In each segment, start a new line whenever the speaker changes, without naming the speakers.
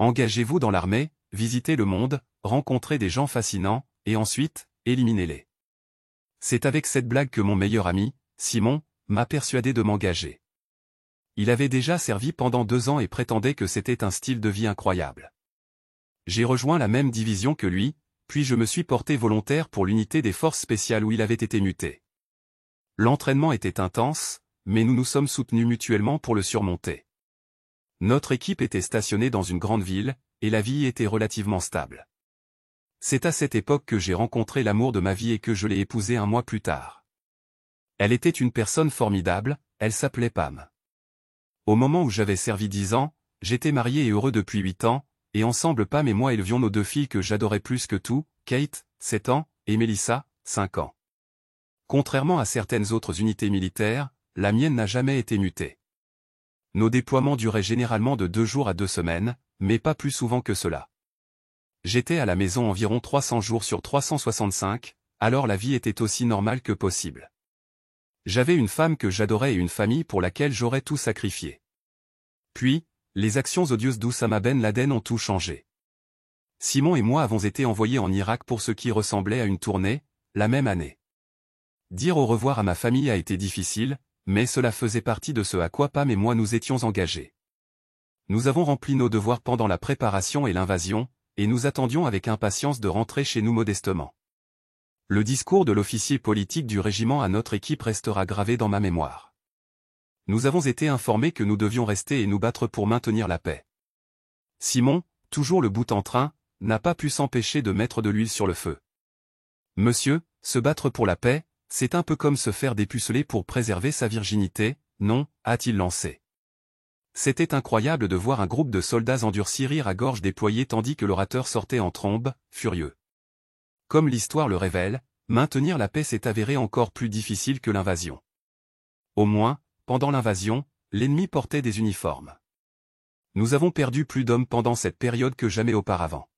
Engagez-vous dans l'armée, visitez le monde, rencontrez des gens fascinants, et ensuite, éliminez-les. C'est avec cette blague que mon meilleur ami, Simon, m'a persuadé de m'engager. Il avait déjà servi pendant 2 ans et prétendait que c'était un style de vie incroyable. J'ai rejoint la même division que lui, puis je me suis porté volontaire pour l'unité des forces spéciales où il avait été muté. L'entraînement était intense, mais nous nous sommes soutenus mutuellement pour le surmonter. Notre équipe était stationnée dans une grande ville, et la vie était relativement stable. C'est à cette époque que j'ai rencontré l'amour de ma vie et que je l'ai épousée 1 mois plus tard. Elle était une personne formidable, elle s'appelait Pam. Au moment où j'avais servi 10 ans, j'étais marié et heureux depuis 8 ans, et ensemble Pam et moi élevions nos 2 filles que j'adorais plus que tout, Kate, 7 ans, et Melissa, 5 ans. Contrairement à certaines autres unités militaires, la mienne n'a jamais été mutée. Nos déploiements duraient généralement de 2 jours à 2 semaines, mais pas plus souvent que cela. J'étais à la maison environ 300 jours sur 365, alors la vie était aussi normale que possible. J'avais une femme que j'adorais et une famille pour laquelle j'aurais tout sacrifié. Puis, les actions odieuses d'Oussama Ben Laden ont tout changé. Simon et moi avons été envoyés en Irak pour ce qui ressemblait à une tournée, la même année. Dire au revoir à ma famille a été difficile, mais cela faisait partie de ce à quoi Pam et moi nous étions engagés. Nous avons rempli nos devoirs pendant la préparation et l'invasion, et nous attendions avec impatience de rentrer chez nous modestement. Le discours de l'officier politique du régiment à notre équipe restera gravé dans ma mémoire. Nous avons été informés que nous devions rester et nous battre pour maintenir la paix. Simon, toujours le bout en train, n'a pas pu s'empêcher de mettre de l'huile sur le feu. Monsieur, se battre pour la paix, c'est un peu comme se faire dépuceler pour préserver sa virginité, non, a-t-il lancé. C'était incroyable de voir un groupe de soldats endurcis rire à gorge déployée tandis que l'orateur sortait en trombe, furieux. Comme l'histoire le révèle, maintenir la paix s'est avéré encore plus difficile que l'invasion. Au moins, pendant l'invasion, l'ennemi portait des uniformes. Nous avons perdu plus d'hommes pendant cette période que jamais auparavant.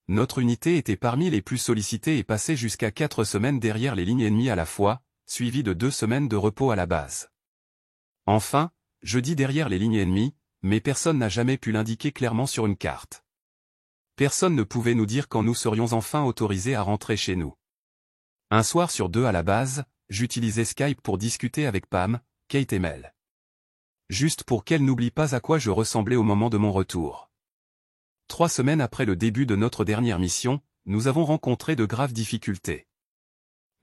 Notre unité était parmi les plus sollicitées et passait jusqu'à 4 semaines derrière les lignes ennemies à la fois, suivies de 2 semaines de repos à la base. Enfin, je dis derrière les lignes ennemies, mais personne n'a jamais pu l'indiquer clairement sur une carte. Personne ne pouvait nous dire quand nous serions enfin autorisés à rentrer chez nous. Un soir sur 2 à la base, j'utilisais Skype pour discuter avec Pam, Kate et Mel. Juste pour qu'elle n'oublie pas à quoi je ressemblais au moment de mon retour. 3 semaines après le début de notre dernière mission, nous avons rencontré de graves difficultés.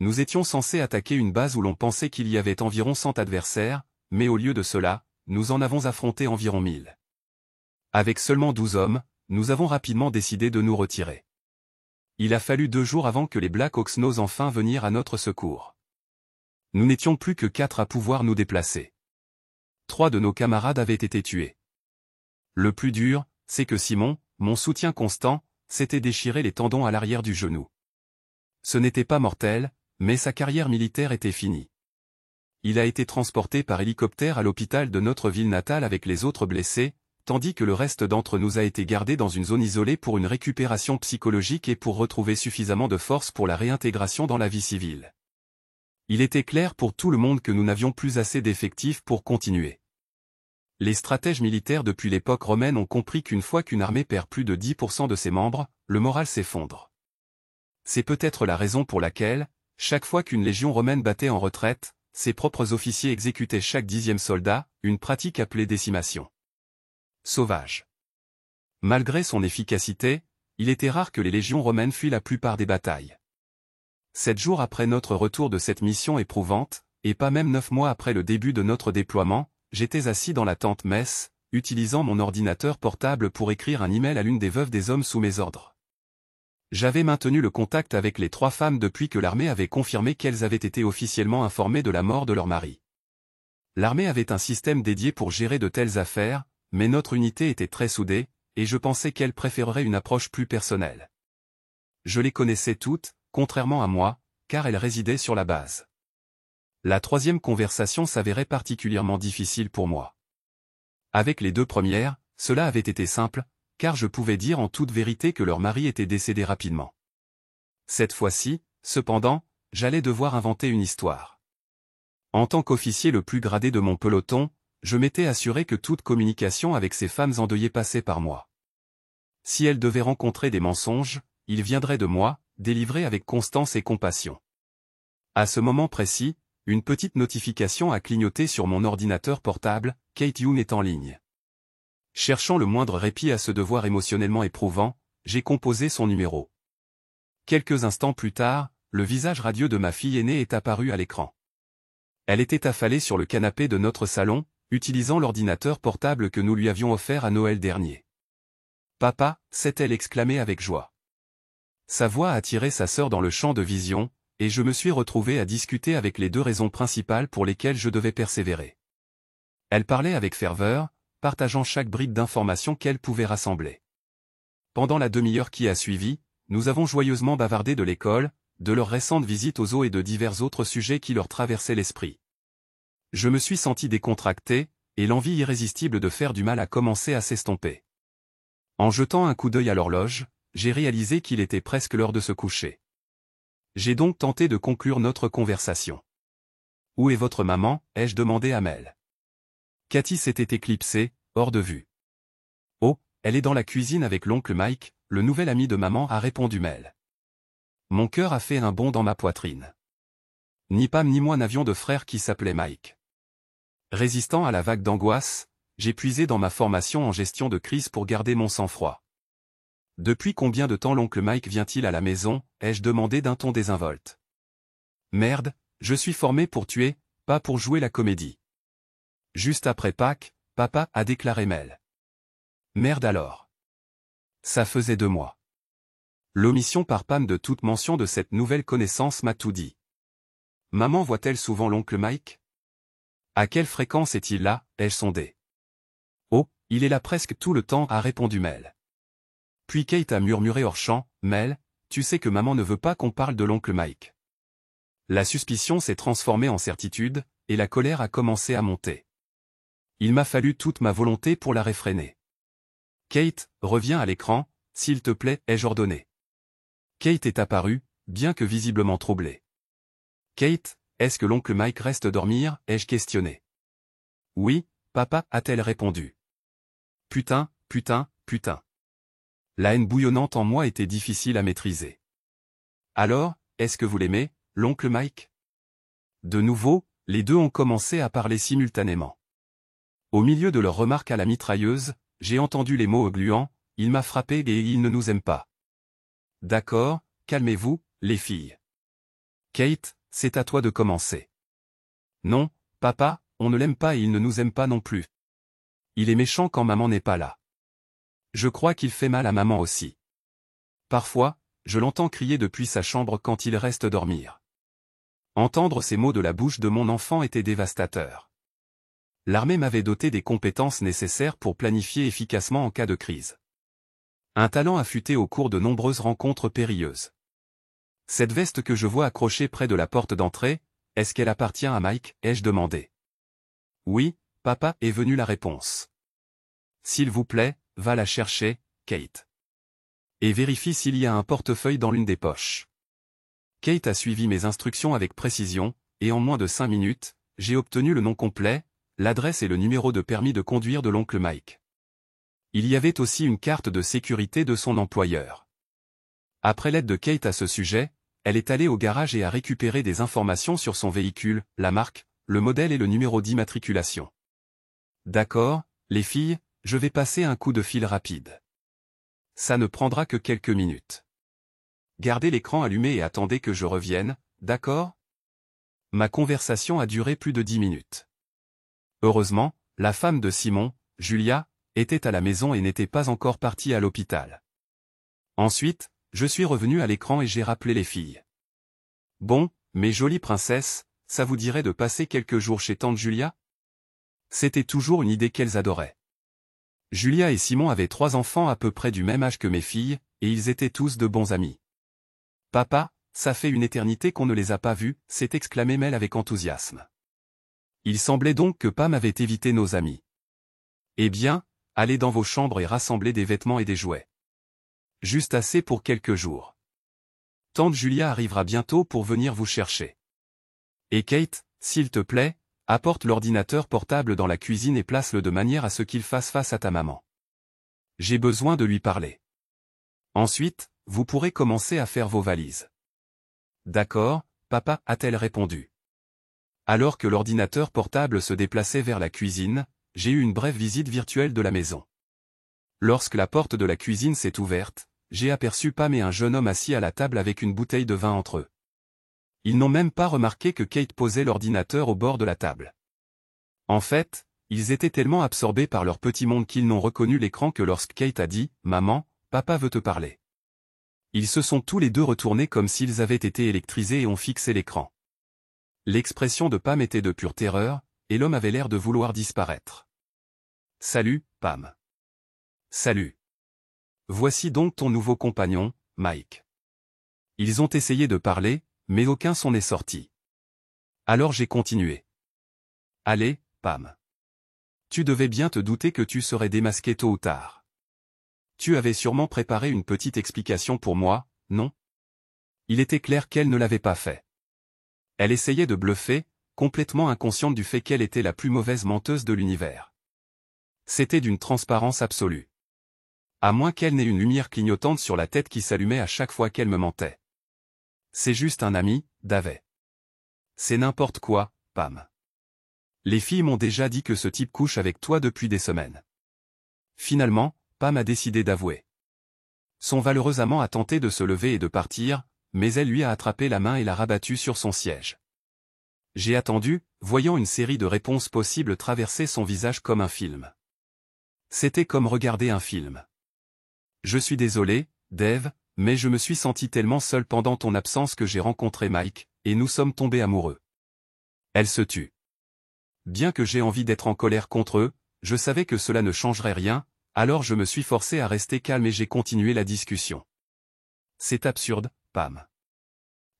Nous étions censés attaquer une base où l'on pensait qu'il y avait environ 100 adversaires, mais au lieu de cela, nous en avons affronté environ 1000. Avec seulement 12 hommes, nous avons rapidement décidé de nous retirer. Il a fallu 2 jours avant que les Black Hawks n'osent enfin venir à notre secours. Nous n'étions plus que 4 à pouvoir nous déplacer. 3 de nos camarades avaient été tués. Le plus dur, c'est que Simon, mon soutien constant, s'était déchiré les tendons à l'arrière du genou. Ce n'était pas mortel, mais sa carrière militaire était finie. Il a été transporté par hélicoptère à l'hôpital de notre ville natale avec les autres blessés, tandis que le reste d'entre nous a été gardé dans une zone isolée pour une récupération psychologique et pour retrouver suffisamment de force pour la réintégration dans la vie civile. Il était clair pour tout le monde que nous n'avions plus assez d'effectifs pour continuer. Les stratèges militaires depuis l'époque romaine ont compris qu'une fois qu'une armée perd plus de 10% de ses membres, le moral s'effondre. C'est peut-être la raison pour laquelle, chaque fois qu'une légion romaine battait en retraite, ses propres officiers exécutaient chaque 10e soldat, une pratique appelée décimation sauvage. Malgré son efficacité, il était rare que les légions romaines fuient la plupart des batailles. 7 jours après notre retour de cette mission éprouvante, et pas même 9 mois après le début de notre déploiement, j'étais assis dans la tente mess, utilisant mon ordinateur portable pour écrire un email à l'une des veuves des hommes sous mes ordres. J'avais maintenu le contact avec les 3 femmes depuis que l'armée avait confirmé qu'elles avaient été officiellement informées de la mort de leur mari. L'armée avait un système dédié pour gérer de telles affaires, mais notre unité était très soudée, et je pensais qu'elle préférerait une approche plus personnelle. Je les connaissais toutes, contrairement à moi, car elles résidaient sur la base. La 3e conversation s'avérait particulièrement difficile pour moi. Avec les 2 premières, cela avait été simple, car je pouvais dire en toute vérité que leur mari était décédé rapidement. Cette fois-ci, cependant, j'allais devoir inventer une histoire. En tant qu'officier le plus gradé de mon peloton, je m'étais assuré que toute communication avec ces femmes endeuillées passait par moi. si elle devait rencontrer des mensonges, ils viendraient de moi, délivrés avec constance et compassion. À ce moment précis, une petite notification a clignoté sur mon ordinateur portable, Kate Yoon est en ligne. Cherchant le moindre répit à ce devoir émotionnellement éprouvant, j'ai composé son numéro. Quelques instants plus tard, le visage radieux de ma fille aînée est apparu à l'écran. Elle était affalée sur le canapé de notre salon, utilisant l'ordinateur portable que nous lui avions offert à Noël dernier. « Papa » s'est-elle exclamée avec joie. Sa voix a attiré sa sœur dans le champ de vision, et je me suis retrouvé à discuter avec les deux raisons principales pour lesquelles je devais persévérer. Elle parlait avec ferveur, partageant chaque bribe d'information qu'elle pouvait rassembler. Pendant la demi-heure qui a suivi, nous avons joyeusement bavardé de l'école, de leur récente visite aux zoos et de divers autres sujets qui leur traversaient l'esprit. Je me suis senti décontracté, et l'envie irrésistible de faire du mal a commencé à s'estomper. En jetant un coup d'œil à l'horloge, j'ai réalisé qu'il était presque l'heure de se coucher. J'ai donc tenté de conclure notre conversation. « Où est votre maman » ai-je demandé à Mel. Cathy s'était éclipsée, hors de vue. « Oh, elle est dans la cuisine avec l'oncle Mike, le nouvel ami de maman » a répondu Mel. Mon cœur a fait un bond dans ma poitrine. Ni Pam ni moi n'avions de frère qui s'appelait Mike. Résistant à la vague d'angoisse, j'ai puisé dans ma formation en gestion de crise pour garder mon sang-froid. « Depuis combien de temps l'oncle Mike vient-il à la maison » ai-je demandé d'un ton désinvolte. « Merde, je suis formé pour tuer, pas pour jouer la comédie. » Juste après Pâques, papa a déclaré Mel. « Merde alors. » Ça faisait 2 mois. L'omission par Pam de toute mention de cette nouvelle connaissance m'a tout dit. Maman voit-elle souvent l'oncle Mike? À quelle fréquence est-il là, ai-je sondé. Oh, il est là presque tout le temps, a répondu Mel. Puis Kate a murmuré hors champ, Mel, tu sais que maman ne veut pas qu'on parle de l'oncle Mike. La suspicion s'est transformée en certitude, et la colère a commencé à monter. Il m'a fallu toute ma volonté pour la réfréner. Kate, reviens à l'écran, s'il te plaît, ai-je ordonné. Kate est apparue, bien que visiblement troublée. Kate, est-ce que l'oncle Mike reste dormir, ai-je questionné. Oui, papa, a-t-elle répondu. Putain, putain, putain. La haine bouillonnante en moi était difficile à maîtriser. Alors, est-ce que vous l'aimez, l'oncle Mike? De nouveau, les deux ont commencé à parler simultanément. Au milieu de leurs remarques à la mitrailleuse, j'ai entendu les mots gluants, il m'a frappé et il ne nous aime pas. D'accord, calmez-vous, les filles. Kate, c'est à toi de commencer. Non, papa, on ne l'aime pas et il ne nous aime pas non plus. Il est méchant quand maman n'est pas là. Je crois qu'il fait mal à maman aussi. Parfois, je l'entends crier depuis sa chambre quand il reste dormir. Entendre ces mots de la bouche de mon enfant était dévastateur. L'armée m'avait doté des compétences nécessaires pour planifier efficacement en cas de crise. Un talent affûté au cours de nombreuses rencontres périlleuses. Cette veste que je vois accrochée près de la porte d'entrée, est-ce qu'elle appartient à Mike, ai-je demandé. Oui, papa, est venue la réponse. S'il vous plaît, va la chercher, Kate. Et vérifie s'il y a un portefeuille dans l'une des poches. Kate a suivi mes instructions avec précision, et en moins de 5 minutes, j'ai obtenu le nom complet, l'adresse et le numéro de permis de conduire de l'oncle Mike. Il y avait aussi une carte de sécurité de son employeur. Après l'aide de Kate à ce sujet, elle est allée au garage et a récupéré des informations sur son véhicule, la marque, le modèle et le numéro d'immatriculation. D'accord, les filles, je vais passer un coup de fil rapide. Ça ne prendra que quelques minutes. Gardez l'écran allumé et attendez que je revienne, d'accord? Ma conversation a duré plus de 10 minutes. Heureusement, la femme de Simon, Julia, était à la maison et n'était pas encore partie à l'hôpital. Ensuite, je suis revenu à l'écran et j'ai rappelé les filles. Bon, mes jolies princesses, ça vous dirait de passer quelques jours chez tante Julia? C'était toujours une idée qu'elles adoraient. Julia et Simon avaient 3 enfants à peu près du même âge que mes filles, et ils étaient tous de bons amis. Papa, ça fait une éternité qu'on ne les a pas vus, s'est exclamé Mel avec enthousiasme. Il semblait donc que Pam avait évité nos amis. Eh bien, allez dans vos chambres et rassemblez des vêtements et des jouets. Juste assez pour quelques jours. Tante Julia arrivera bientôt pour venir vous chercher. Et Kate, s'il te plaît, apporte l'ordinateur portable dans la cuisine et place-le de manière à ce qu'il fasse face à ta maman. J'ai besoin de lui parler. Ensuite, vous pourrez commencer à faire vos valises. D'accord, papa, a-t-elle répondu. Alors que l'ordinateur portable se déplaçait vers la cuisine, j'ai eu une brève visite virtuelle de la maison. Lorsque la porte de la cuisine s'est ouverte, j'ai aperçu Pam et un jeune homme assis à la table avec une bouteille de vin entre eux. Ils n'ont même pas remarqué que Kate posait l'ordinateur au bord de la table. En fait, ils étaient tellement absorbés par leur petit monde qu'ils n'ont reconnu l'écran que lorsque Kate a dit « Maman, papa veut te parler ». Ils se sont tous les deux retournés comme s'ils avaient été électrisés et ont fixé l'écran. L'expression de Pam était de pure terreur, et l'homme avait l'air de vouloir disparaître. « Salut, Pam. »« Salut. Voici donc ton nouveau compagnon, Mike. » Ils ont essayé de parler, mais aucun son n'est sorti. Alors j'ai continué. « Allez, Pam. Tu devais bien te douter que tu serais démasqué tôt ou tard. Tu avais sûrement préparé une petite explication pour moi, non ? » Il était clair qu'elle ne l'avait pas fait. Elle essayait de bluffer, complètement inconsciente du fait qu'elle était la plus mauvaise menteuse de l'univers. C'était d'une transparence absolue. À moins qu'elle n'ait une lumière clignotante sur la tête qui s'allumait à chaque fois qu'elle me mentait. C'est juste un ami, Dave. C'est n'importe quoi, Pam. Les filles m'ont déjà dit que ce type couche avec toi depuis des semaines. Finalement, Pam a décidé d'avouer. Son valeureuse amant a tenté de se lever et de partir, mais elle lui a attrapé la main et l'a rabattu sur son siège. J'ai attendu, voyant une série de réponses possibles traverser son visage comme un film. C'était comme regarder un film. Je suis désolé, Dave, mais je me suis senti tellement seul pendant ton absence que j'ai rencontré Mike, et nous sommes tombés amoureux. Elle se tut. Bien que j'ai envie d'être en colère contre eux, je savais que cela ne changerait rien, alors je me suis forcé à rester calme et j'ai continué la discussion. C'est absurde, Pam.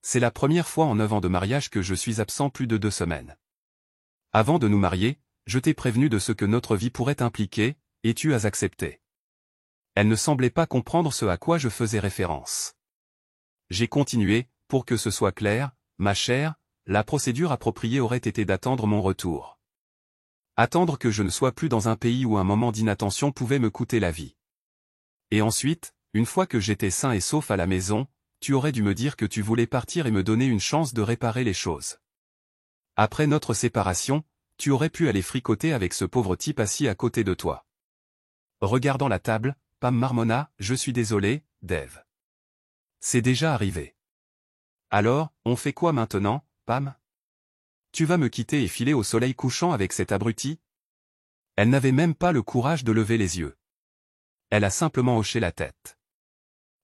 C'est la première fois en 9 ans de mariage que je suis absent plus de 2 semaines. Avant de nous marier, je t'ai prévenu de ce que notre vie pourrait impliquer, et tu as accepté. Elle ne semblait pas comprendre ce à quoi je faisais référence. J'ai continué, pour que ce soit clair, ma chère, la procédure appropriée aurait été d'attendre mon retour. Attendre que je ne sois plus dans un pays où un moment d'inattention pouvait me coûter la vie. Et ensuite, une fois que j'étais sain et sauf à la maison, tu aurais dû me dire que tu voulais partir et me donner une chance de réparer les choses. Après notre séparation, tu aurais pu aller fricoter avec ce pauvre type assis à côté de toi. Regardant la table, Pam marmonna, je suis désolé, Dave. C'est déjà arrivé. Alors, on fait quoi maintenant, Pam? Tu vas me quitter et filer au soleil couchant avec cet abruti? Elle n'avait même pas le courage de lever les yeux. Elle a simplement hoché la tête.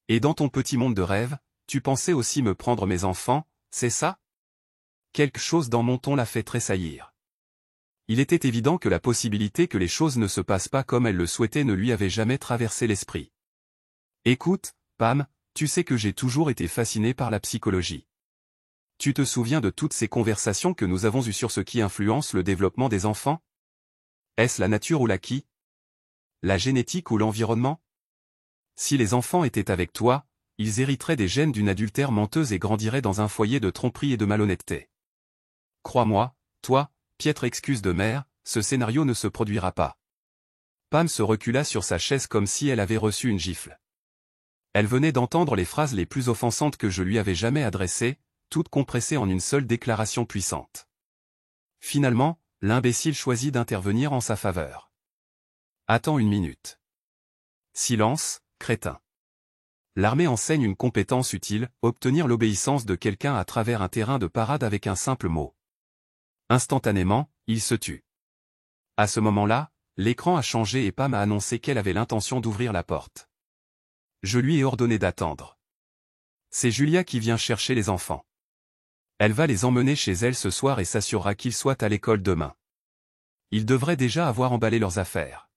Et dans ton petit monde de rêve, tu pensais aussi me prendre mes enfants, c'est ça? Quelque chose dans mon ton l'a fait tressaillir. Il était évident que la possibilité que les choses ne se passent pas comme elle le souhaitait ne lui avait jamais traversé l'esprit. Écoute, Pam, tu sais que j'ai toujours été fasciné par la psychologie. Tu te souviens de toutes ces conversations que nous avons eues sur ce qui influence le développement des enfants? Est-ce la nature ou la qui? La génétique ou l'environnement? Si les enfants étaient avec toi, ils hériteraient des gènes d'une adultère menteuse et grandiraient dans un foyer de tromperie et de malhonnêteté. Crois-moi, toi, piètre excuse de mère, ce scénario ne se produira pas. Pam se recula sur sa chaise comme si elle avait reçu une gifle. Elle venait d'entendre les phrases les plus offensantes que je lui avais jamais adressées, toutes compressées en une seule déclaration puissante. Finalement, l'imbécile choisit d'intervenir en sa faveur. Attends une minute. Silence, crétin. L'armée enseigne une compétence utile, obtenir l'obéissance de quelqu'un à travers un terrain de parade avec un simple mot. Instantanément, il se tut. À ce moment-là, l'écran a changé et Pam a annoncé qu'elle avait l'intention d'ouvrir la porte. Je lui ai ordonné d'attendre. C'est Julia qui vient chercher les enfants. Elle va les emmener chez elle ce soir et s'assurera qu'ils soient à l'école demain. Ils devraient déjà avoir emballé leurs affaires.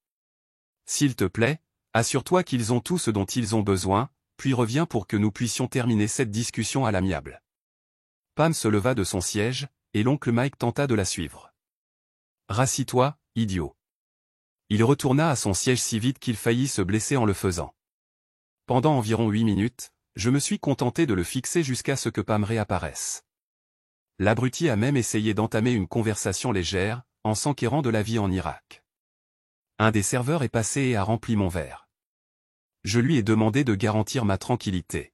S'il te plaît, assure-toi qu'ils ont tout ce dont ils ont besoin, puis reviens pour que nous puissions terminer cette discussion à l'amiable. Pam se leva de son siège, et l'oncle Mike tenta de la suivre. Rassis-toi, idiot. Il retourna à son siège si vite qu'il faillit se blesser en le faisant. Pendant environ 8 minutes, je me suis contenté de le fixer jusqu'à ce que Pam réapparaisse. L'abruti a même essayé d'entamer une conversation légère, en s'enquérant de la vie en Irak. Un des serveurs est passé et a rempli mon verre. Je lui ai demandé de garantir ma tranquillité.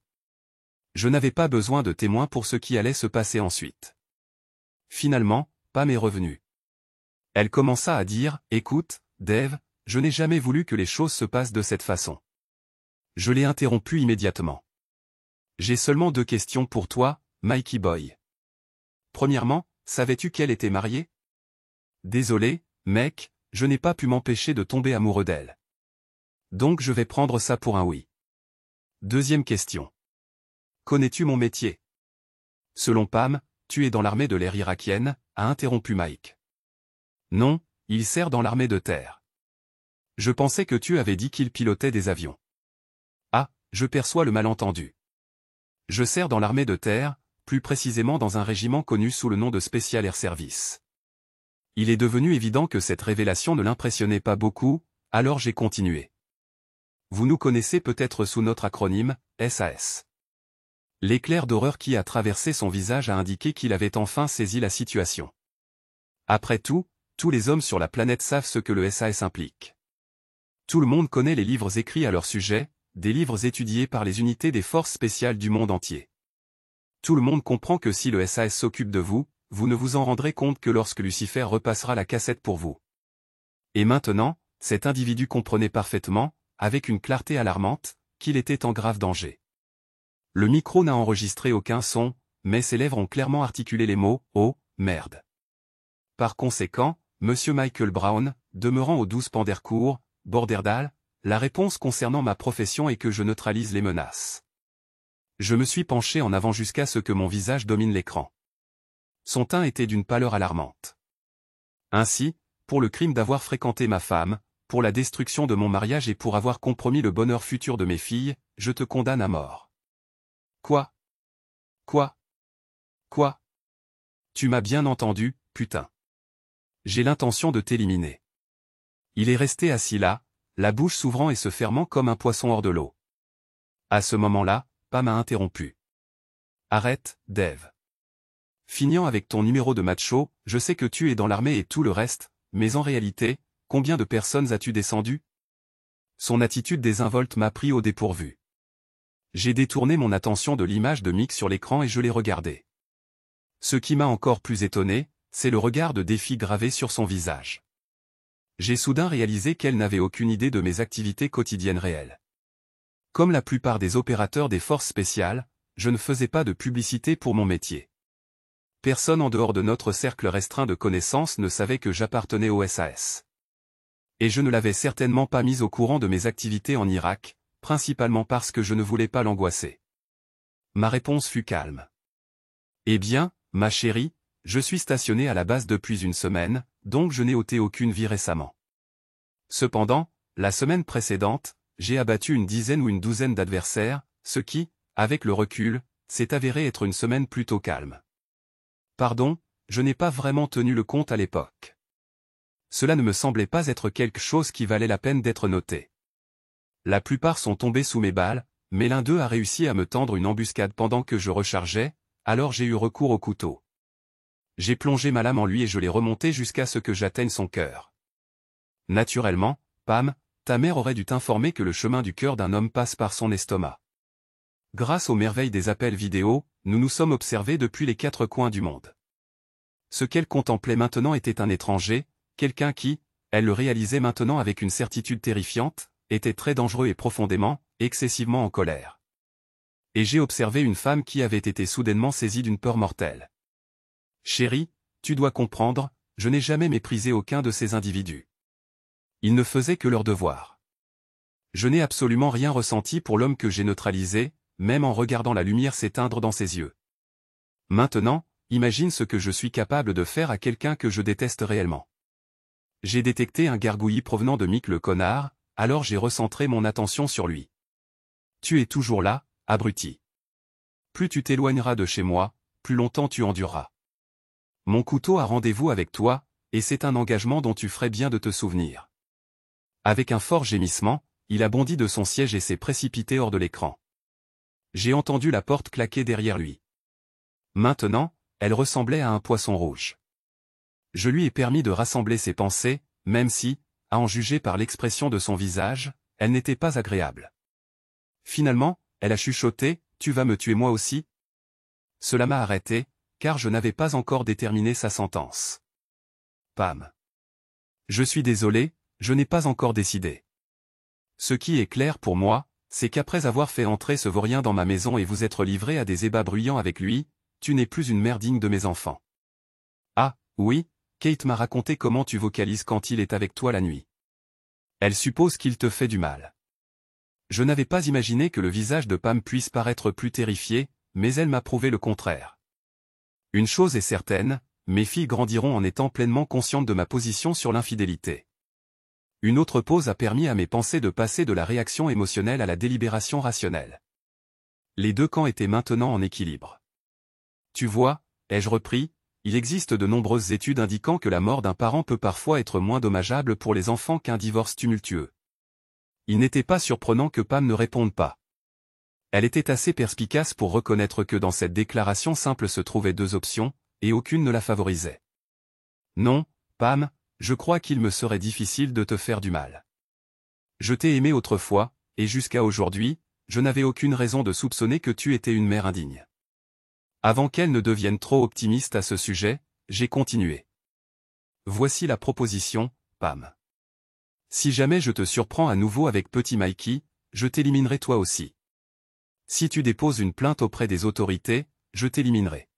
Je n'avais pas besoin de témoins pour ce qui allait se passer ensuite. Finalement, Pam est revenue. Elle commença à dire, « Écoute, Dave, je n'ai jamais voulu que les choses se passent de cette façon. » Je l'ai interrompu immédiatement. « J'ai seulement 2 questions pour toi, Mikey Boy. Premièrement, savais-tu qu'elle était mariée? » Désolé, mec, je n'ai pas pu m'empêcher de tomber amoureux d'elle. Donc je vais prendre ça pour un oui. Deuxième question. Connais-tu mon métier? Selon Pam, tu es dans l'armée de l'air irakienne, a interrompu Mike. Non, il sert dans l'armée de terre. Je pensais que tu avais dit qu'il pilotait des avions. Ah, je perçois le malentendu. Je sers dans l'armée de terre, plus précisément dans un régiment connu sous le nom de Special Air Service. Il est devenu évident que cette révélation ne l'impressionnait pas beaucoup, alors j'ai continué. Vous nous connaissez peut-être sous notre acronyme, SAS. L'éclair d'horreur qui a traversé son visage a indiqué qu'il avait enfin saisi la situation. Après tout, tous les hommes sur la planète savent ce que le SAS implique. Tout le monde connaît les livres écrits à leur sujet, des livres étudiés par les unités des forces spéciales du monde entier. Tout le monde comprend que si le SAS s'occupe de vous, vous ne vous en rendrez compte que lorsque Lucifer repassera la cassette pour vous. Et maintenant, cet individu comprenait parfaitement, avec une clarté alarmante, qu'il était en grave danger. Le micro n'a enregistré aucun son, mais ses lèvres ont clairement articulé les mots « Oh, merde ». Par conséquent, Monsieur Michael Brown, demeurant au 12 Pandercourt, Borderdale, la réponse concernant ma profession est que je neutralise les menaces. Je me suis penché en avant jusqu'à ce que mon visage domine l'écran. Son teint était d'une pâleur alarmante. Ainsi, pour le crime d'avoir fréquenté ma femme, pour la destruction de mon mariage et pour avoir compromis le bonheur futur de mes filles, je te condamne à mort. Quoi? Quoi? Quoi? Tu m'as bien entendu, putain. J'ai l'intention de t'éliminer. Il est resté assis là, la bouche s'ouvrant et se fermant comme un poisson hors de l'eau. À ce moment-là, Pam m'a interrompu. Arrête, Dave. Finissant avec ton numéro de macho, je sais que tu es dans l'armée et tout le reste, mais en réalité, combien de personnes as-tu descendu? Son attitude désinvolte m'a pris au dépourvu. J'ai détourné mon attention de l'image de Mick sur l'écran et je l'ai regardé. Ce qui m'a encore plus étonné, c'est le regard de défi gravé sur son visage. J'ai soudain réalisé qu'elle n'avait aucune idée de mes activités quotidiennes réelles. Comme la plupart des opérateurs des forces spéciales, je ne faisais pas de publicité pour mon métier. Personne en dehors de notre cercle restreint de connaissances ne savait que j'appartenais au SAS. Et je ne l'avais certainement pas mis au courant de mes activités en Irak, principalement parce que je ne voulais pas l'angoisser. Ma réponse fut calme. Eh bien, ma chérie, je suis stationné à la base depuis une semaine, donc je n'ai ôté aucune vie récemment. Cependant, la semaine précédente, j'ai abattu une dizaine ou une douzaine d'adversaires, ce qui, avec le recul, s'est avéré être une semaine plutôt calme. Pardon, je n'ai pas vraiment tenu le compte à l'époque. Cela ne me semblait pas être quelque chose qui valait la peine d'être noté. La plupart sont tombés sous mes balles, mais l'un d'eux a réussi à me tendre une embuscade pendant que je rechargeais, alors j'ai eu recours au couteau. J'ai plongé ma lame en lui et je l'ai remonté jusqu'à ce que j'atteigne son cœur. Naturellement, Pam, ta mère aurait dû t'informer que le chemin du cœur d'un homme passe par son estomac. Grâce aux merveilles des appels vidéo, nous nous sommes observés depuis les 4 coins du monde. Ce qu'elle contemplait maintenant était un étranger, quelqu'un qui, elle le réalisait maintenant avec une certitude terrifiante, était très dangereux et profondément, excessivement en colère. Et j'ai observé une femme qui avait été soudainement saisie d'une peur mortelle. Chérie, tu dois comprendre, je n'ai jamais méprisé aucun de ces individus. Ils ne faisaient que leur devoir. Je n'ai absolument rien ressenti pour l'homme que j'ai neutralisé, même en regardant la lumière s'éteindre dans ses yeux. Maintenant, imagine ce que je suis capable de faire à quelqu'un que je déteste réellement. J'ai détecté un gargouillis provenant de Mick le connard, alors j'ai recentré mon attention sur lui. Tu es toujours là, abruti. Plus tu t'éloigneras de chez moi, plus longtemps tu endureras. Mon couteau a rendez-vous avec toi, et c'est un engagement dont tu ferais bien de te souvenir. Avec un fort gémissement, il a bondi de son siège et s'est précipité hors de l'écran. J'ai entendu la porte claquer derrière lui. Maintenant, elle ressemblait à un poisson rouge. Je lui ai permis de rassembler ses pensées, même si, à en juger par l'expression de son visage, elle n'était pas agréable. Finalement, elle a chuchoté, « Tu vas me tuer moi aussi ?» Cela m'a arrêté, car je n'avais pas encore déterminé sa sentence. Pam. Je suis désolé, je n'ai pas encore décidé. Ce qui est clair pour moi, c'est qu'après avoir fait entrer ce vaurien dans ma maison et vous être livré à des ébats bruyants avec lui, tu n'es plus une mère digne de mes enfants. Ah, oui, Kate m'a raconté comment tu vocalises quand il est avec toi la nuit. Elle suppose qu'il te fait du mal. Je n'avais pas imaginé que le visage de Pam puisse paraître plus terrifié, mais elle m'a prouvé le contraire. Une chose est certaine, mes filles grandiront en étant pleinement conscientes de ma position sur l'infidélité. Une autre pause a permis à mes pensées de passer de la réaction émotionnelle à la délibération rationnelle. Les deux camps étaient maintenant en équilibre. Tu vois, ai-je repris, il existe de nombreuses études indiquant que la mort d'un parent peut parfois être moins dommageable pour les enfants qu'un divorce tumultueux. Il n'était pas surprenant que Pam ne réponde pas. Elle était assez perspicace pour reconnaître que dans cette déclaration simple se trouvaient deux options, et aucune ne la favorisait. Non, Pam, je crois qu'il me serait difficile de te faire du mal. Je t'ai aimé autrefois, et jusqu'à aujourd'hui, je n'avais aucune raison de soupçonner que tu étais une mère indigne. Avant qu'elle ne devienne trop optimiste à ce sujet, j'ai continué. Voici la proposition, Pam. Si jamais je te surprends à nouveau avec petit Mikey, je t'éliminerai toi aussi. Si tu déposes une plainte auprès des autorités, je t'éliminerai.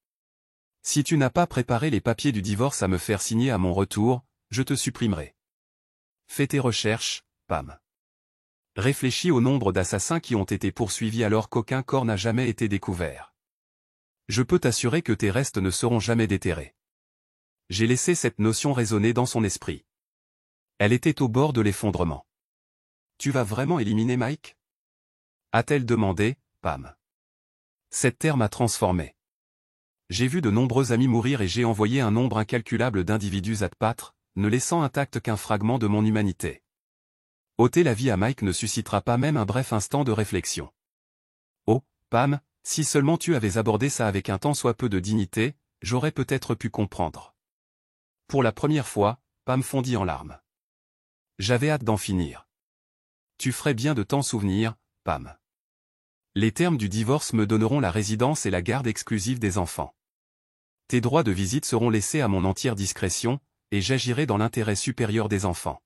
Si tu n'as pas préparé les papiers du divorce à me faire signer à mon retour, je te supprimerai. Fais tes recherches, Pam. Réfléchis au nombre d'assassins qui ont été poursuivis alors qu'aucun corps n'a jamais été découvert. Je peux t'assurer que tes restes ne seront jamais déterrés. J'ai laissé cette notion résonner dans son esprit. Elle était au bord de l'effondrement. Tu vas vraiment éliminer Mike ? A-t-elle demandé, Pam. Cette terre m'a transformé. J'ai vu de nombreux amis mourir et j'ai envoyé un nombre incalculable d'individus à te battre, ne laissant intact qu'un fragment de mon humanité. Ôter la vie à Mike ne suscitera pas même un bref instant de réflexion. Oh, Pam, si seulement tu avais abordé ça avec un tant soit peu de dignité, j'aurais peut-être pu comprendre. Pour la première fois, Pam fondit en larmes. J'avais hâte d'en finir. Tu ferais bien de t'en souvenir, Pam. Les termes du divorce me donneront la résidence et la garde exclusive des enfants. Tes droits de visite seront laissés à mon entière discrétion, et j'agirai dans l'intérêt supérieur des enfants.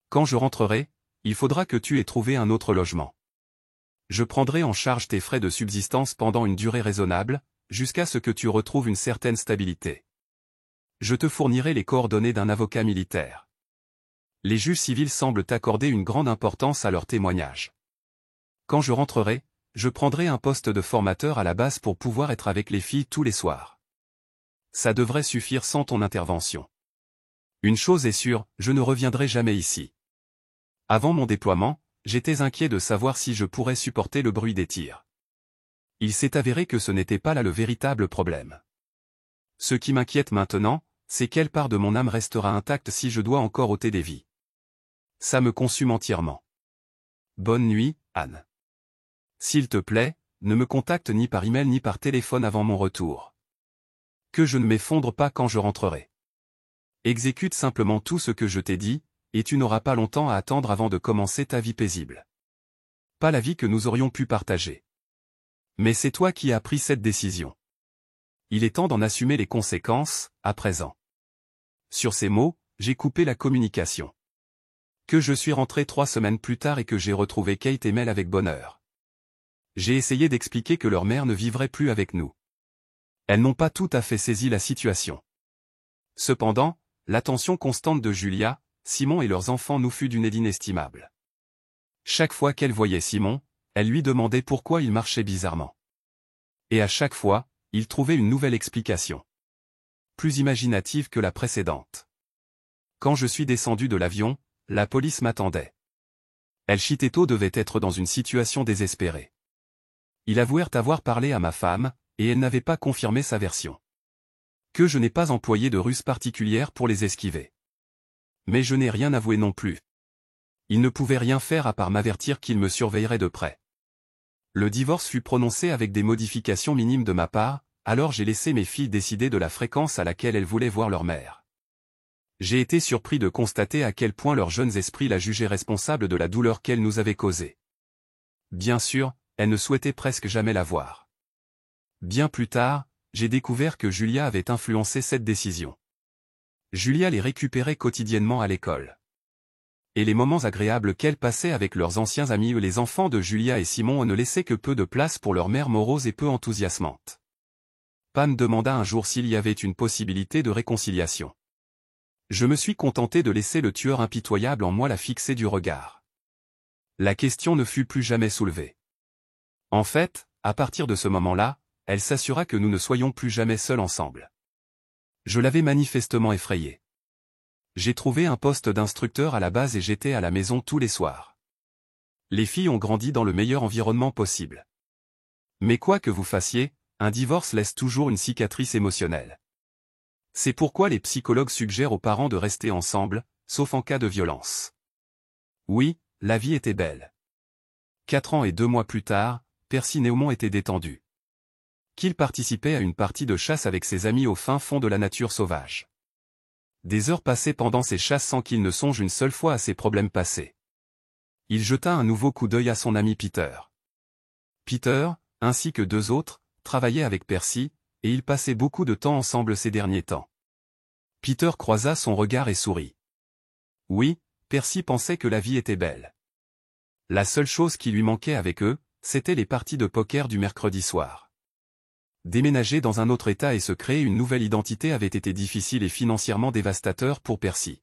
Quand je rentrerai, il faudra que tu aies trouvé un autre logement. Je prendrai en charge tes frais de subsistance pendant une durée raisonnable, jusqu'à ce que tu retrouves une certaine stabilité. Je te fournirai les coordonnées d'un avocat militaire. Les juges civils semblent accorder une grande importance à leurs témoignages. Quand je rentrerai, je prendrai un poste de formateur à la base pour pouvoir être avec les filles tous les soirs. Ça devrait suffire sans ton intervention. Une chose est sûre, je ne reviendrai jamais ici. Avant mon déploiement, j'étais inquiet de savoir si je pourrais supporter le bruit des tirs. Il s'est avéré que ce n'était pas là le véritable problème. Ce qui m'inquiète maintenant, c'est quelle part de mon âme restera intacte si je dois encore ôter des vies. Ça me consume entièrement. Bonne nuit, Anne. S'il te plaît, ne me contacte ni par email ni par téléphone avant mon retour. Que je ne m'effondre pas quand je rentrerai. Exécute simplement tout ce que je t'ai dit, et tu n'auras pas longtemps à attendre avant de commencer ta vie paisible. Pas la vie que nous aurions pu partager. Mais c'est toi qui as pris cette décision. Il est temps d'en assumer les conséquences, à présent. Sur ces mots, j'ai coupé la communication. Que je suis rentré 3 semaines plus tard et que j'ai retrouvé Kate et Mel avec bonheur. J'ai essayé d'expliquer que leur mère ne vivrait plus avec nous. Elles n'ont pas tout à fait saisi la situation. Cependant, l'attention constante de Julia, Simon et leurs enfants nous fut d'une aide inestimable. Chaque fois qu'elle voyait Simon, elle lui demandait pourquoi il marchait bizarrement. Et à chaque fois, il trouvait une nouvelle explication. Plus imaginative que la précédente. Quand je suis descendu de l'avion, la police m'attendait. El Chitetto devait être dans une situation désespérée. Ils avouèrent avoir parlé à ma femme, et elle n'avait pas confirmé sa version. Que je n'ai pas employé de ruse particulière pour les esquiver. Mais je n'ai rien avoué non plus. Ils ne pouvaient rien faire à part m'avertir qu'ils me surveilleraient de près. Le divorce fut prononcé avec des modifications minimes de ma part, alors j'ai laissé mes filles décider de la fréquence à laquelle elles voulaient voir leur mère. J'ai été surpris de constater à quel point leurs jeunes esprits la jugeaient responsable de la douleur qu'elle nous avait causée. bien sûr, elle ne souhaitait presque jamais la voir. Bien plus tard, j'ai découvert que Julia avait influencé cette décision. Julia les récupérait quotidiennement à l'école. Et les moments agréables qu'elle passait avec leurs anciens amis et les enfants de Julia et Simon ne laissaient que peu de place pour leur mère morose et peu enthousiasmante. Pam demanda un jour s'il y avait une possibilité de réconciliation. Je me suis contenté de laisser le tueur impitoyable en moi la fixer du regard. La question ne fut plus jamais soulevée. En fait, à partir de ce moment-là, elle s'assura que nous ne soyons plus jamais seuls ensemble. Je l'avais manifestement effrayée. J'ai trouvé un poste d'instructeur à la base et j'étais à la maison tous les soirs. Les filles ont grandi dans le meilleur environnement possible. Mais quoi que vous fassiez, un divorce laisse toujours une cicatrice émotionnelle. C'est pourquoi les psychologues suggèrent aux parents de rester ensemble, sauf en cas de violence. Oui, la vie était belle. 4 ans et 2 mois plus tard, Percy Néaumont était détendu. Qu'il participait à une partie de chasse avec ses amis au fin fond de la nature sauvage. Des heures passées pendant ces chasses sans qu'il ne songe une seule fois à ses problèmes passés. Il jeta un nouveau coup d'œil à son ami Peter. Peter, ainsi que 2 autres, travaillaient avec Percy, et ils passaient beaucoup de temps ensemble ces derniers temps. Peter croisa son regard et sourit. Oui, Percy pensait que la vie était belle. La seule chose qui lui manquait avec eux, c'était les parties de poker du mercredi soir. Déménager dans un autre état et se créer une nouvelle identité avait été difficile et financièrement dévastateur pour Percy.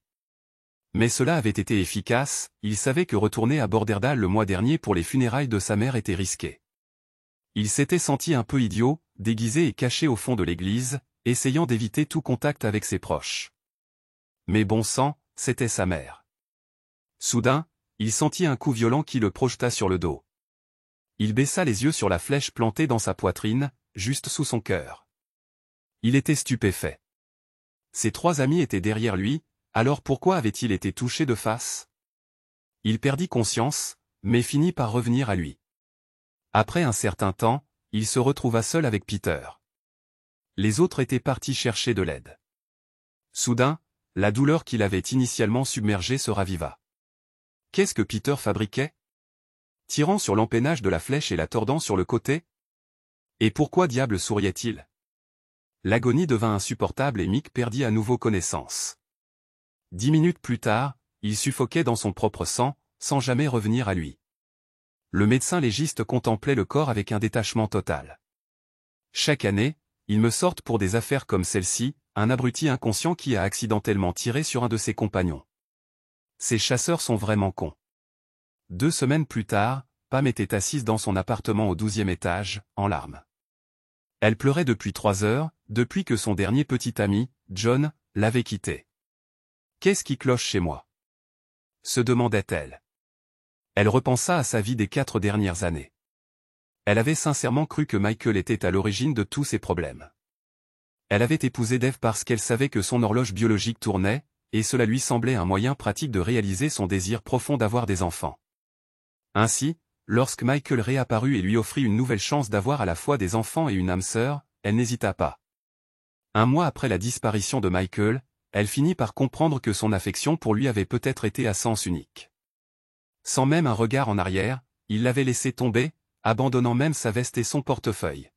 Mais cela avait été efficace, il savait que retourner à Borderdale le mois dernier pour les funérailles de sa mère était risqué. Il s'était senti un peu idiot, déguisé et caché au fond de l'église, essayant d'éviter tout contact avec ses proches. Mais bon sang, c'était sa mère. Soudain, il sentit un coup violent qui le projeta sur le dos. Il baissa les yeux sur la flèche plantée dans sa poitrine, juste sous son cœur. Il était stupéfait. Ses 3 amis étaient derrière lui, alors pourquoi avait-il été touché de face? Il perdit conscience, mais finit par revenir à lui. Après un certain temps, il se retrouva seul avec Peter. Les autres étaient partis chercher de l'aide. Soudain, la douleur qui l'avait initialement submergé se raviva. Qu'est-ce que Peter fabriquait? Tirant sur l'empennage de la flèche et la tordant sur le côté? Et pourquoi diable souriait-il? L'agonie devint insupportable et Mick perdit à nouveau connaissance. 10 minutes plus tard, il suffoquait dans son propre sang, sans jamais revenir à lui. Le médecin légiste contemplait le corps avec un détachement total. Chaque année, ils me sortent pour des affaires comme celle-ci, un abruti inconscient qui a accidentellement tiré sur un de ses compagnons. Ces chasseurs sont vraiment cons. 2 semaines plus tard, Pam était assise dans son appartement au 12e étage, en larmes. Elle pleurait depuis 3 heures, depuis que son dernier petit ami, John, l'avait quittée. Qu'est-ce qui cloche chez moi? Se demandait-elle. Elle repensa à sa vie des 4 dernières années. Elle avait sincèrement cru que Michael était à l'origine de tous ses problèmes. Elle avait épousé Dave parce qu'elle savait que son horloge biologique tournait, et cela lui semblait un moyen pratique de réaliser son désir profond d'avoir des enfants. Ainsi, lorsque Michael réapparut et lui offrit une nouvelle chance d'avoir à la fois des enfants et une âme sœur, elle n'hésita pas. 1 mois après la disparition de Michael, elle finit par comprendre que son affection pour lui avait peut-être été à sens unique. Sans même un regard en arrière, il l'avait laissé tomber, abandonnant même sa veste et son portefeuille.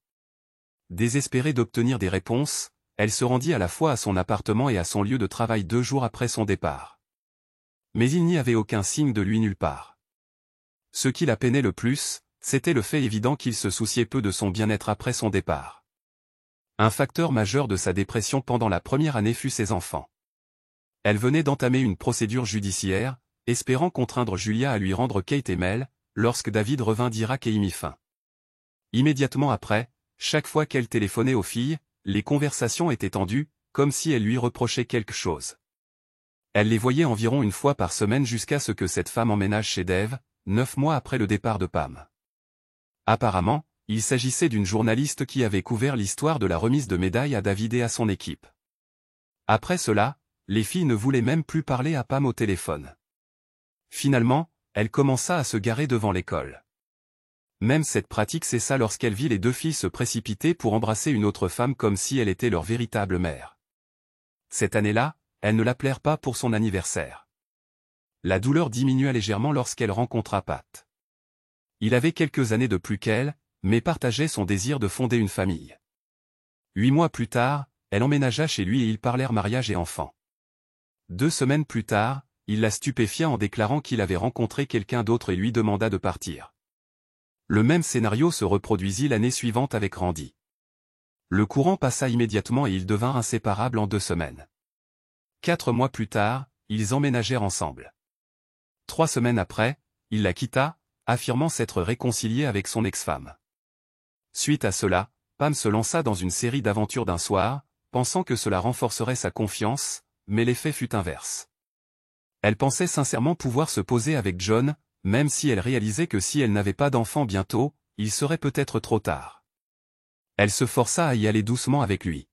Désespérée d'obtenir des réponses, elle se rendit à la fois à son appartement et à son lieu de travail 2 jours après son départ. Mais il n'y avait aucun signe de lui nulle part. Ce qui la peinait le plus, c'était le fait évident qu'il se souciait peu de son bien-être après son départ. Un facteur majeur de sa dépression pendant la première année fut ses enfants. Elle venait d'entamer une procédure judiciaire, espérant contraindre Julia à lui rendre Kate et Mel, lorsque David revint d'Irak et y mit fin. Immédiatement après, chaque fois qu'elle téléphonait aux filles, les conversations étaient tendues, comme si elle lui reprochait quelque chose. Elle les voyait environ 1 fois par semaine jusqu'à ce que cette femme emménage chez Dave, 9 mois après le départ de Pam. Apparemment, il s'agissait d'une journaliste qui avait couvert l'histoire de la remise de médailles à David et à son équipe. Après cela, les filles ne voulaient même plus parler à Pam au téléphone. Finalement, elle commença à se garer devant l'école. Même cette pratique cessa lorsqu'elle vit les 2 filles se précipiter pour embrasser une autre femme comme si elle était leur véritable mère. Cette année-là, elles ne l'appelèrent pas pour son anniversaire. La douleur diminua légèrement lorsqu'elle rencontra Pat. Il avait quelques années de plus qu'elle, mais partageait son désir de fonder une famille. 8 mois plus tard, elle emménagea chez lui et ils parlèrent mariage et enfants. 2 semaines plus tard, il la stupéfia en déclarant qu'il avait rencontré quelqu'un d'autre et lui demanda de partir. Le même scénario se reproduisit l'année suivante avec Randy. Le courant passa immédiatement et ils devinrent inséparables en 2 semaines. 4 mois plus tard, ils emménagèrent ensemble. 3 semaines après, il la quitta, affirmant s'être réconcilié avec son ex-femme. Suite à cela, Pam se lança dans une série d'aventures d'un soir, pensant que cela renforcerait sa confiance, mais l'effet fut inverse. Elle pensait sincèrement pouvoir se poser avec John, même si elle réalisait que si elle n'avait pas d'enfant bientôt, il serait peut-être trop tard. Elle se força à y aller doucement avec lui.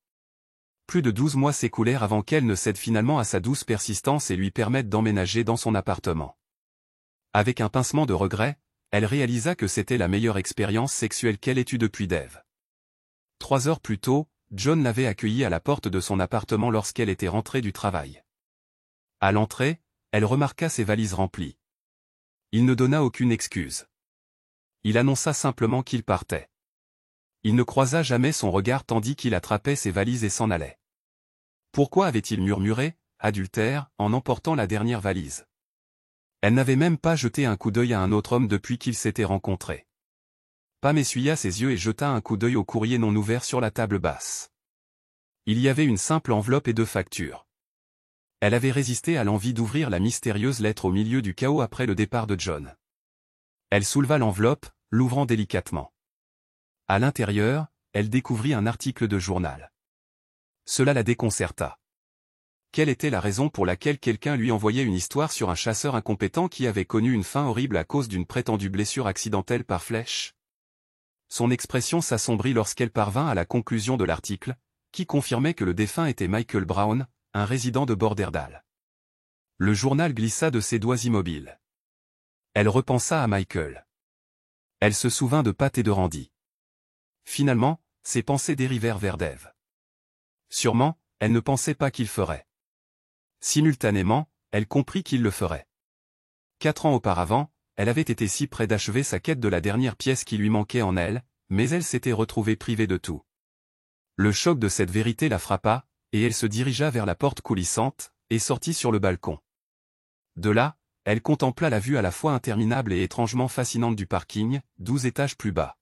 Plus de 12 mois s'écoulèrent avant qu'elle ne cède finalement à sa douce persistance et lui permette d'emménager dans son appartement. Avec un pincement de regret, elle réalisa que c'était la meilleure expérience sexuelle qu'elle ait eue depuis Dave. 3 heures plus tôt, John l'avait accueillie à la porte de son appartement lorsqu'elle était rentrée du travail. À l'entrée, elle remarqua ses valises remplies. Il ne donna aucune excuse. Il annonça simplement qu'il partait. Il ne croisa jamais son regard tandis qu'il attrapait ses valises et s'en allait. Pourquoi avait-il murmuré « adultère » en emportant la dernière valise? Elle n'avait même pas jeté un coup d'œil à un autre homme depuis qu'ils s'étaient rencontrés. Pam essuya ses yeux et jeta un coup d'œil au courrier non ouvert sur la table basse. Il y avait une simple enveloppe et 2 factures. Elle avait résisté à l'envie d'ouvrir la mystérieuse lettre au milieu du chaos après le départ de John. Elle souleva l'enveloppe, l'ouvrant délicatement. À l'intérieur, elle découvrit un article de journal. Cela la déconcerta. Quelle était la raison pour laquelle quelqu'un lui envoyait une histoire sur un chasseur incompétent qui avait connu une fin horrible à cause d'une prétendue blessure accidentelle par flèche? Son expression s'assombrit lorsqu'elle parvint à la conclusion de l'article, qui confirmait que le défunt était Michael Brown, un résident de Borderdale. Le journal glissa de ses doigts immobiles. Elle repensa à Michael. Elle se souvint de Pat et de Randy. Finalement, ses pensées dérivèrent vers Dave. Sûrement, elle ne pensait pas qu'il ferait. Simultanément, elle comprit qu'il le ferait. 4 ans auparavant, elle avait été si près d'achever sa quête de la dernière pièce qui lui manquait en elle, mais elle s'était retrouvée privée de tout. Le choc de cette vérité la frappa, et elle se dirigea vers la porte coulissante, et sortit sur le balcon. De là, elle contempla la vue à la fois interminable et étrangement fascinante du parking, 12 étages plus bas.